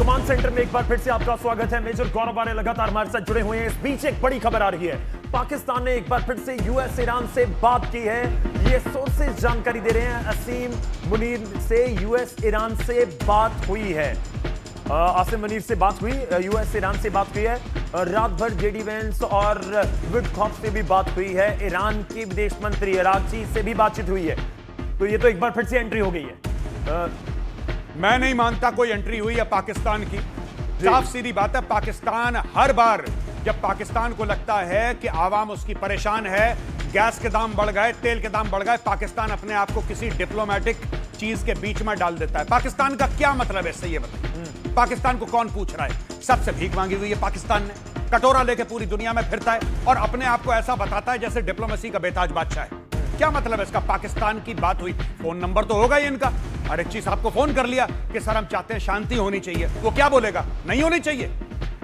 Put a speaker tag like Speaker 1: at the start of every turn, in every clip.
Speaker 1: Command centre में एक बार फिर से आपका स्वागत है। मेजर गौरव आर्य लगातार हमारे साथ जुड़े हुए हैं। इस बीच एक बड़ी खबर आ रही है, पाकिस्तान ने एक बार फिर से यूएस ईरान से बात की है। ये सोर्सेज जानकारी दे रहे हैं, असीम मुनीर से यूएस ईरान से बात हुई है। आसिम मुनीर से बात हुई, यूएस ईरान से बात हुई है। रात भर जेडी वेंस और विटकॉफ से भी बात हुई है। ईरान की विदेश मंत्री अरागची से भी बातचीत हुई है। तो ये तो एक बार फिर से एंट्री हो गई है।
Speaker 2: मैं नहीं मानता कोई एंट्री हुई है पाकिस्तान की। साफ सीधी बात है, पाकिस्तान हर बार जब पाकिस्तान को लगता है कि आवाम उसकी परेशान है, गैस के दाम बढ़ गए, तेल के दाम बढ़ गए, पाकिस्तान अपने आप को किसी डिप्लोमेटिक चीज के बीच में डाल देता है। पाकिस्तान का क्या मतलब है इससे, ये बताइए। पाकिस्तान को कौन पूछ रहा है? सबसे भीख मांगी हुई है पाकिस्तान ने, कटोरा लेके पूरी दुनिया में फिरता है और अपने आप को ऐसा बताता है जैसे डिप्लोमेसी का बेताज बादशाह है। क्या मतलब है इसका? पाकिस्तान की बात हुई, फोन नंबर तो होगा ही इनका। अरेक्ची साहब को फोन कर लिया कि सर हम चाहते हैं शांति होनी चाहिए, वो क्या बोलेगा? नहीं होनी चाहिए।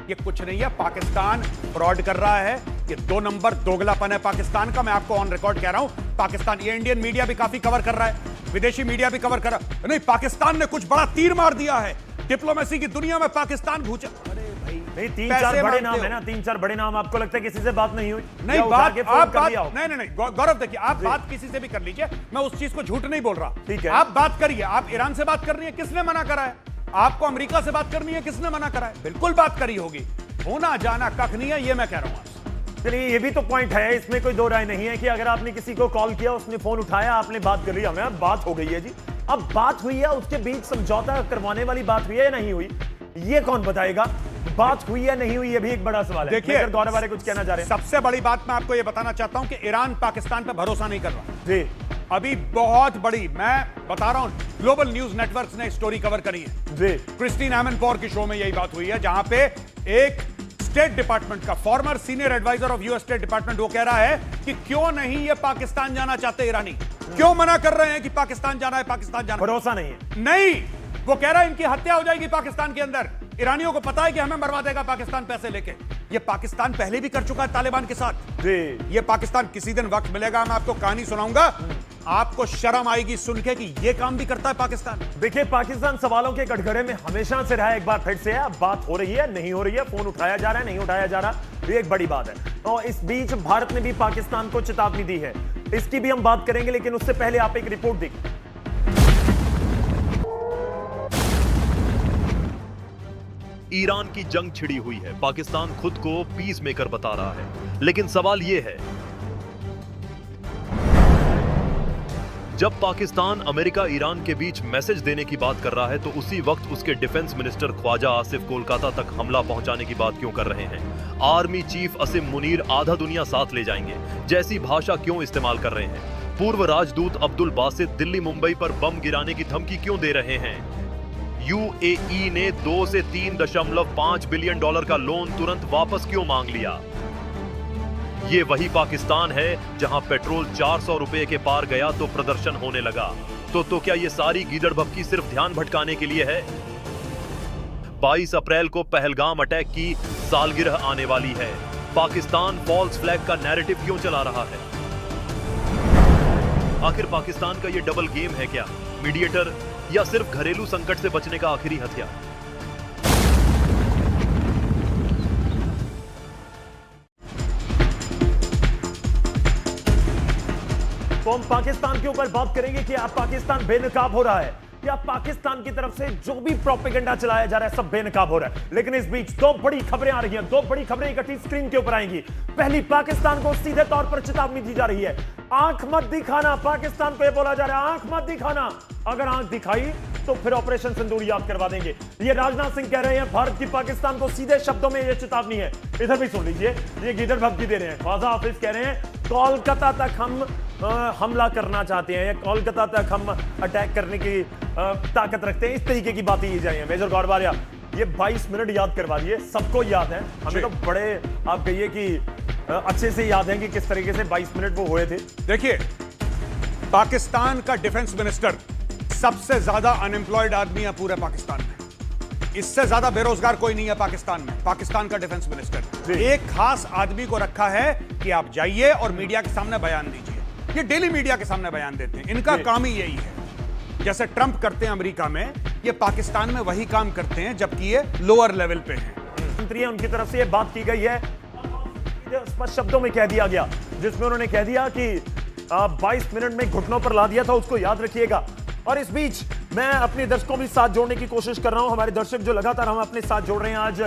Speaker 2: ये कुछ नहीं है, पाकिस्तान फ्रॉड कर रहा है। ये 2 नंबर दोगलापन है पाकिस्तान का। मैं आपको ऑन रिकॉर्ड कह रहा हूं, पाकिस्तान, ये इंडियन मीडिया भी काफी कवर कर रहा है, विदेशी मीडिया भी कवर कर रहा है। नहीं, पाकिस्तान ने कुछ बड़ा तीर मार दिया है डिप्लोमेसी की दुनिया में। पाकिस्तान भूचा।
Speaker 1: नहीं, 3-4 बड़े नाम है ना, 3-4 बड़े नाम। आपको लगता है किसी से बात नहीं हुई?
Speaker 2: नहीं, बात आप बात नहीं गौरव, देखिए, आप बात किसी से भी कर लीजिए, मैं उस चीज को झूठ नहीं बोल रहा।
Speaker 1: ठीक है,
Speaker 2: आप बात करिए। आप ईरान से बात करनी है, किसने मना करा है? आपको अमेरिका से बात करनी है, किसने मना करा है? बिल्कुल बात करी होगी, होना जाना कख नहीं है, ये मैं कह रहा हूं।
Speaker 1: चलिए, ये भी तो पॉइंट है, इसमें कोई दो राय नहीं है कि अगर आपने किसी को कॉल किया, उसने फोन उठाया, आपने बात कर ली, हमें बात हो गई है जी। अब बात हुई है, उसके बीच समझौता करवाने वाली बात हुई है या नहीं हुई, ये कौन बताएगा? बात हुई या नहीं हुई, ये भी एक बड़ा सवाल है।
Speaker 2: देखिए,
Speaker 1: गौरव आर्य कुछ कहना चाह रहे हैं।
Speaker 2: सबसे बड़ी बात मैं आपको ये बताना चाहता हूं कि ईरान पाकिस्तान पे भरोसा नहीं कर रहा
Speaker 1: जी।
Speaker 2: अभी बहुत बड़ी, मैं बता रहा हूं, ग्लोबल न्यूज नेटवर्क्स ने स्टोरी कवर करी है
Speaker 1: जी।
Speaker 2: क्रिस्टीन एमनपोर की शो में यही बात हुई है, जहां पे एक स्टेट डिपार्टमेंट का former senior adviser of US State Department, वो कह रहा है कि क्यों नहीं ये पाकिस्तान जाना चाहते ईरानी, क्यों मना कर रहे हैं कि पाकिस्तान जाना है, पाकिस्तान जाना,
Speaker 1: भरोसा नहीं है।
Speaker 2: नहीं, वो कह रहा है इनकी हत्या हो जाएगी पाकिस्तान के अंदर। ईरानियों को पता है कि हमें मरवा देगा पाकिस्तान पैसे लेके। ये पाकिस्तान पहले भी कर चुका है तालिबान के साथ
Speaker 1: जी।
Speaker 2: ये पाकिस्तान, किसी दिन वक्त मिलेगा, मैं आपको कहानी सुनाऊंगा, आपको शर्म आएगी सुन के कि ये काम भी करता है पाकिस्तान।
Speaker 1: देखिए, पाकिस्तान सवालों के कटघरे में हमेशा से रहा है। एक बार फिर से है, बात हो रही है, नहीं हो रही है, फोन उठाया जा रहा है, नहीं उठाया जा रहा, ये एक बड़ी बात है। और इस बीच भारत ने भी पाकिस्तान को चेतावनी दी है, इसकी भी हम बात करेंगे, लेकिन उससे पहले आप एक रिपोर्ट देखिए।
Speaker 3: ईरान की जंग छिड़ी हुई है, पाकिस्तान खुद को पीस मेकर बता रहा है, लेकिन सवाल यह है, जब पाकिस्तान अमेरिका ईरान के बीच मैसेज देने की बात कर रहा है, तो उसी वक्त उसके डिफेंस मिनिस्टर ख्वाजा आसिफ कोलकाता तक हमला पहुंचाने की बात क्यों कर रहे हैं? आर्मी चीफ असीम मुनीर आधा दुनिया साथ ले जाएंगे जैसी भाषा क्यों इस्तेमाल कर रहे हैं? पूर्व राजदूत अब्दुल बासित दिल्ली मुंबई पर बम गिराने की धमकी क्यों दे रहे हैं? यूएई ने 2 से 3.5 बिलियन डॉलर का लोन तुरंत वापस क्यों मांग लिया? ये वही पाकिस्तान है जहां पेट्रोल 400 रुपए के पार गया तो प्रदर्शन होने लगा। तो क्या ये सारी गीदड़ भभकी सिर्फ ध्यान भटकाने के लिए है? 22 अप्रैल को पहलगाम अटैक की सालगिरह आने वाली है। पाकिस्तान फॉल्स फ्लैग का नैरेटिव क्यों चला रहा है? आखिर पाकिस्तान का ये डबल गेम है क्या? मीडिएटर या सिर्फ घरेलू संकट से बचने का आखिरी हथियार?
Speaker 1: तो हम पाकिस्तान के ऊपर बात करेंगे कि अब पाकिस्तान बेनकाब हो रहा है, या पाकिस्तान की तरफ से जो भी प्रोपेगेंडा चलाया जा रहा है सब बेनकाब हो रहा है। लेकिन इस बीच 2 बड़ी खबरें आ रही हैं, 2 बड़ी खबरें इकट्ठी स्क्रीन के ऊपर आएंगी। पहली, पाकिस्तान को सीधे तौर पर चेतावनी दी जा रही है, आंख मत दिखाना। पाकिस्तान को यह बोला जा रहा है, आंख मत दिखाना, अगर आंख दिखाई तो फिर ऑपरेशन सिंदूर याद करवा देंगे। ये राजनाथ सिंह कह रहे हैं, भारत की पाकिस्तान को सीधे शब्दों में यह चेतावनी है। इधर भी सुन लीजिए, ये गीदड़ भभकी दे रहे हैं। ख्वाजा हाफिज कह रहे हैं, कोलकाता तक हम हमला करना चाहते हैं, या कोलकाता तक हम अटैक करने की ताकत रखते हैं, इस तरीके की बातें की जाएंगी। मेजर गौरव आर्य, ये 22 मिनट याद करवा दिए, सबको याद है, हमें तो बड़े, आप कहिए कि अच्छे से याद है कि किस तरीके से 22 मिनट वो हुए थे।
Speaker 2: देखिए, पाकिस्तान का डिफेंस मिनिस्टर सबसे ज्यादा अनएम्प्लॉयड आदमी है पूरे पाकिस्तान में। इससे ज्यादा बेरोजगार कोई नहीं है पाकिस्तान में। पाकिस्तान का डिफेंस मिनिस्टर एक खास आदमी को रखा है कि आप जाइए और मीडिया के सामने बयान दीजिए। ये डेली मीडिया के सामने बयान देते हैं, इनका काम ही यही है। जैसे ट्रंप करते हैं अमेरिका में ये पाकिस्तान में वही काम करते हैं जबकि ये लोअर लेवल पे हैं।
Speaker 1: मंत्री है, उनकी तरफ से ये बात की गई है, स्पष्ट शब्दों में कह दिया गया, जिसमें उन्होंने कह दिया कि 22 मिनट में घुटनों पर ला दिया था, उसको याद रखिएगा। और इस बीच मैं अपने दर्शकों भी साथ जोड़ने की कोशिश कर रहा हूं। हमारे दर्शक जो लगातार हम अपने साथ जोड़ रहे हैं, आज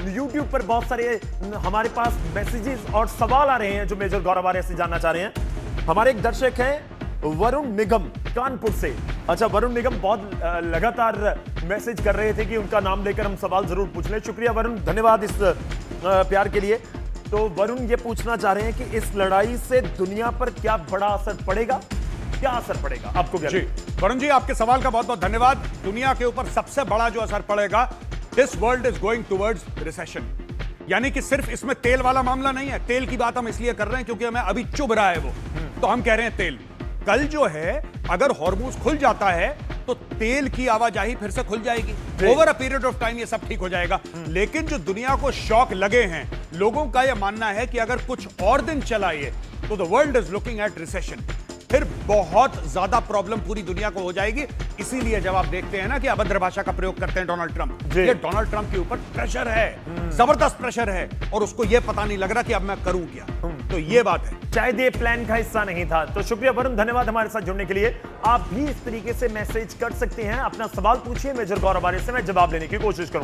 Speaker 1: YouTube पर बहुत सारे हमारे पास मैसेजेस और सवाल आ रहे हैं जो मेजर गौरव आर्य से जानना चाह रहे हैं। हमारे एक दर्शक हैं वरुण निगम कानपुर से। अच्छा, वरुण निगम बहुत लगातार मैसेज कर रहे थे कि उनका नाम लेकर हम सवाल जरूर पूछ लें। शुक्रिया वरुण, धन्यवाद इस प्यार के लिए। तो वरुण ये पूछना चाह रहे हैं कि इस लड़ाई से दुनिया पर क्या बड़ा असर पड़ेगा, क्या असर पड़ेगा आपको क्या
Speaker 2: जी वरुण जी, आपके सवाल का बहुत बहुत धन्यवाद। दुनिया के ऊपर सबसे बड़ा जो असर पड़ेगा, this world is going towards recession. यानी कि सिर्फ इसमें तेल वाला मामला नहीं है। तेल की बात हम इसलिए कर रहे हैं क्योंकि हमें अभी चुभ रहा है वो, तो हम कह रहे हैं तेल। कल जो है अगर हॉर्मूज खुल जाता है तो तेल की आवाजाही फिर से खुल जाएगी। Over a period of time ये सब ठीक हो जाएगा। लेकिन जो दुनिया को शॉक लगे हैं, लोगों का यह मानना है कि अगर कुछ और दिन चला ये तो the world is looking at recession. फिर बहुत ज्यादा प्रॉब्लम पूरी दुनिया को हो जाएगी। इसीलिए जब आप देखते हैं ना कि अभद्र भाषा का प्रयोग करते हैं डोनाल्ड ट्रंप, ये डोनाल्ड ट्रंप के ऊपर प्रेशर है, जबरदस्त प्रेशर है, और उसको ये पता नहीं लग रहा कि अब मैं करूं क्या। तो ये बात है,
Speaker 1: शायद ये प्लान का हिस्सा नहीं था। तो शुक्रिया वरुण, धन्यवाद हमारे साथ जुड़ने के लिए। आप भी इस तरीके से मैसेज कर सकते हैं, अपना सवाल पूछिए, मेजर गौरव आर्य से मैं जवाब लेने की कोशिश करूंगा।